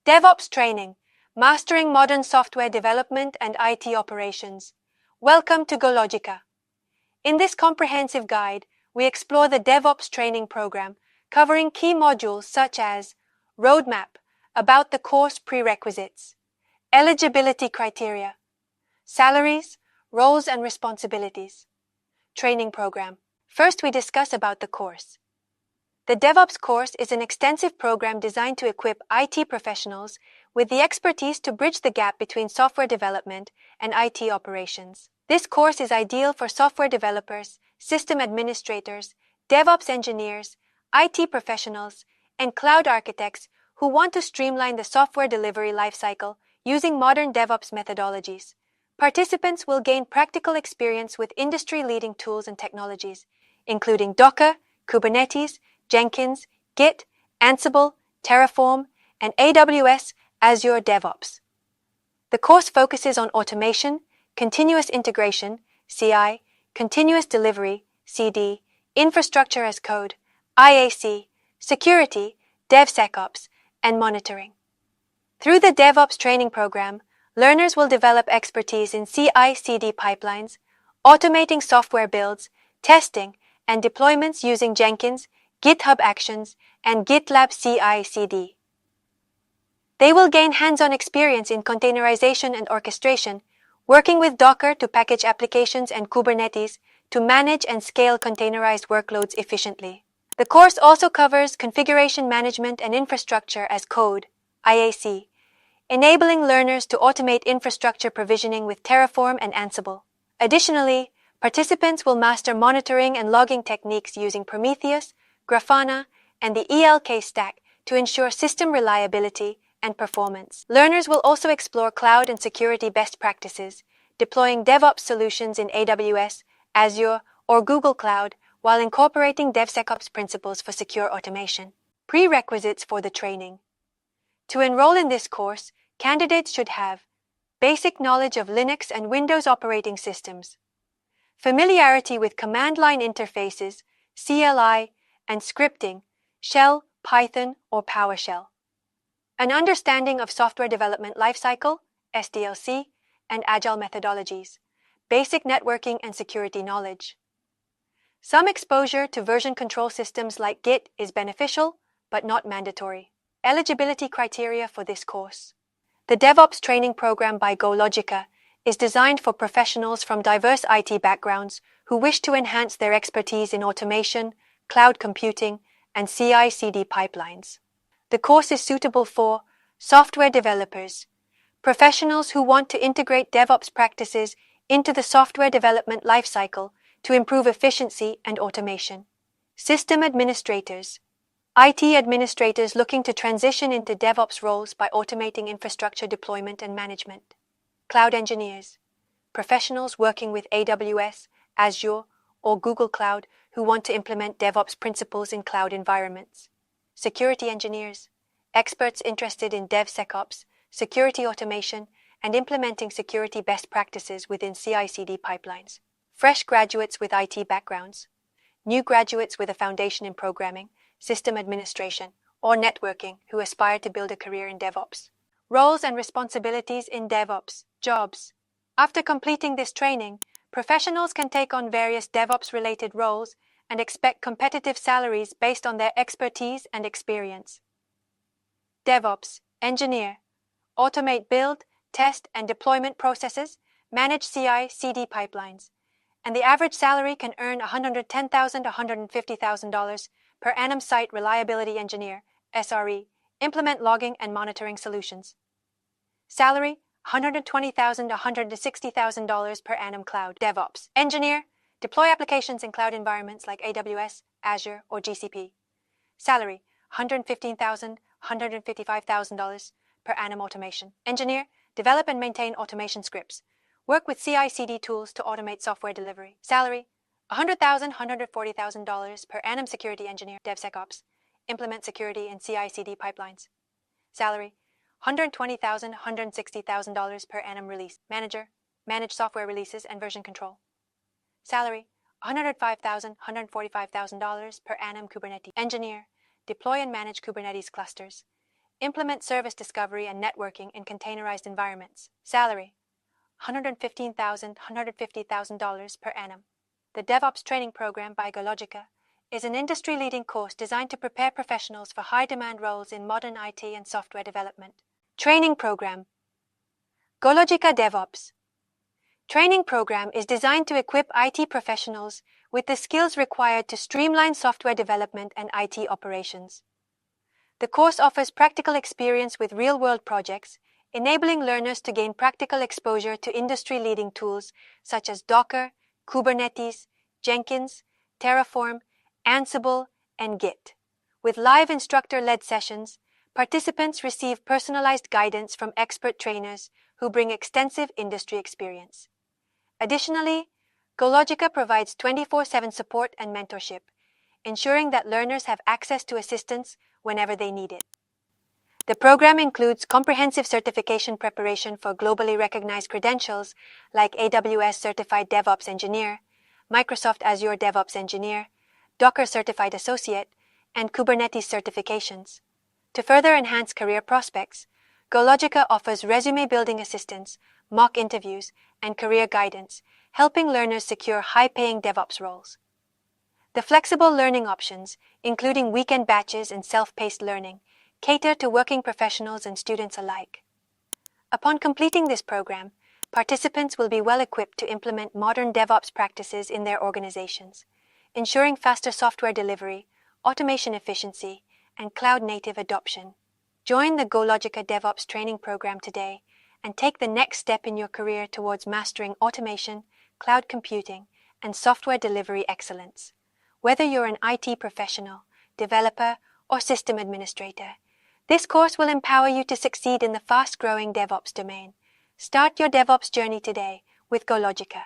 DevOps Training, Mastering Modern Software Development and IT Operations. Welcome to GoLogica. In this comprehensive guide, we explore the DevOps training program, covering key modules such as Roadmap, about the course prerequisites, Eligibility Criteria, Salaries, Roles and Responsibilities, Training Program. First, we discuss about the course. The DevOps course is an extensive program designed to equip IT professionals with the expertise to bridge the gap between software development and IT operations. This course is ideal for software developers, system administrators, DevOps engineers, IT professionals, and cloud architects who want to streamline the software delivery lifecycle using modern DevOps methodologies. Participants will gain practical experience with industry-leading tools and technologies, including Docker, Kubernetes, Jenkins, Git, Ansible, Terraform, and AWS Azure DevOps. The course focuses on automation, continuous integration, CI, continuous delivery, CD, infrastructure as code, IAC, security, DevSecOps, and monitoring. Through the DevOps training program, learners will develop expertise in CI/CD pipelines, automating software builds, testing, and deployments using Jenkins, GitHub Actions, and GitLab CI/CD. They will gain hands-on experience in containerization and orchestration, working with Docker to package applications and Kubernetes to manage and scale containerized workloads efficiently. The course also covers configuration management and infrastructure as code, IAC, enabling learners to automate infrastructure provisioning with Terraform and Ansible. Additionally, participants will master monitoring and logging techniques using Prometheus, Grafana, and the ELK stack to ensure system reliability and performance. Learners will also explore cloud and security best practices, deploying DevOps solutions in AWS, Azure, or Google Cloud while incorporating DevSecOps principles for secure automation. Prerequisites for the training. To enroll in this course, candidates should have basic knowledge of Linux and Windows operating systems, familiarity with command line interfaces, CLI, and scripting, Shell, Python, or PowerShell, an understanding of software development lifecycle, SDLC, and agile methodologies, basic networking and security knowledge. Some exposure to version control systems like Git is beneficial, but not mandatory. Eligibility criteria for this course. The DevOps training program by GoLogica is designed for professionals from diverse IT backgrounds who wish to enhance their expertise in automation, cloud computing, and CI/CD pipelines. The course is suitable for software developers, professionals who want to integrate DevOps practices into the software development lifecycle to improve efficiency and automation, system administrators, IT administrators looking to transition into DevOps roles by automating infrastructure deployment and management, cloud engineers, professionals working with AWS, Azure, or Google Cloud who want to implement DevOps principles in cloud environments, security engineers, experts interested in DevSecOps, security automation, and implementing security best practices within CI/CD pipelines, fresh graduates with IT backgrounds, new graduates with a foundation in programming, system administration, or networking who aspire to build a career in DevOps. Roles and responsibilities in DevOps, jobs. After completing this training, professionals can take on various DevOps-related roles and expect competitive salaries based on their expertise and experience. DevOps, engineer, automate build, test, and deployment processes, manage CI/CD pipelines, and the average salary can earn $110,000 to $150,000 per annum. Site reliability engineer, SRE, implement logging and monitoring solutions. Salary, $120,000 to $160,000 per annum. Cloud DevOps engineer, deploy applications in cloud environments like AWS, Azure, or GCP. Salary, $115,000 to $155,000 per annum. Automation engineer, develop and maintain automation scripts. Work with CI/CD tools to automate software delivery. Salary, $100,000 to $140,000 per annum. Security engineer, DevSecOps, implement security in CI/CD pipelines. Salary, $120,000 to $160,000 per annum. Release manager, manage software releases and version control. Salary, $105,000 to $145,000 per annum. Kubernetes engineer, deploy and manage Kubernetes clusters, Implement service discovery and networking in containerized environments. Salary: $150,000 per annum. The DevOps training program by GoLogica is an industry-leading course designed to prepare professionals for high-demand roles in modern IT and software development. Training program: GoLogica DevOps. Training program is designed to equip IT professionals with the skills required to streamline software development and IT operations. The course offers practical experience with real-world projects, enabling learners to gain practical exposure to industry-leading tools such as Docker, Kubernetes, Jenkins, Terraform, Ansible, and Git. With live instructor-led sessions, participants receive personalized guidance from expert trainers who bring extensive industry experience. Additionally, GoLogica provides 24/7 support and mentorship, ensuring that learners have access to assistance whenever they need it. The program includes comprehensive certification preparation for globally recognized credentials like AWS Certified DevOps Engineer, Microsoft Azure DevOps Engineer, Docker Certified Associate, and Kubernetes certifications. To further enhance career prospects, GoLogica offers resume building assistance, mock interviews, and career guidance, helping learners secure high-paying DevOps roles. The flexible learning options, including weekend batches and self-paced learning, cater to working professionals and students alike. Upon completing this program, participants will be well equipped to implement modern DevOps practices in their organizations, ensuring faster software delivery, automation efficiency, and cloud-native adoption. Join the GoLogica DevOps training program today and take the next step in your career towards mastering automation, cloud computing, and software delivery excellence. Whether you're an IT professional, developer, or system administrator, this course will empower you to succeed in the fast-growing DevOps domain. Start your DevOps journey today with GoLogica.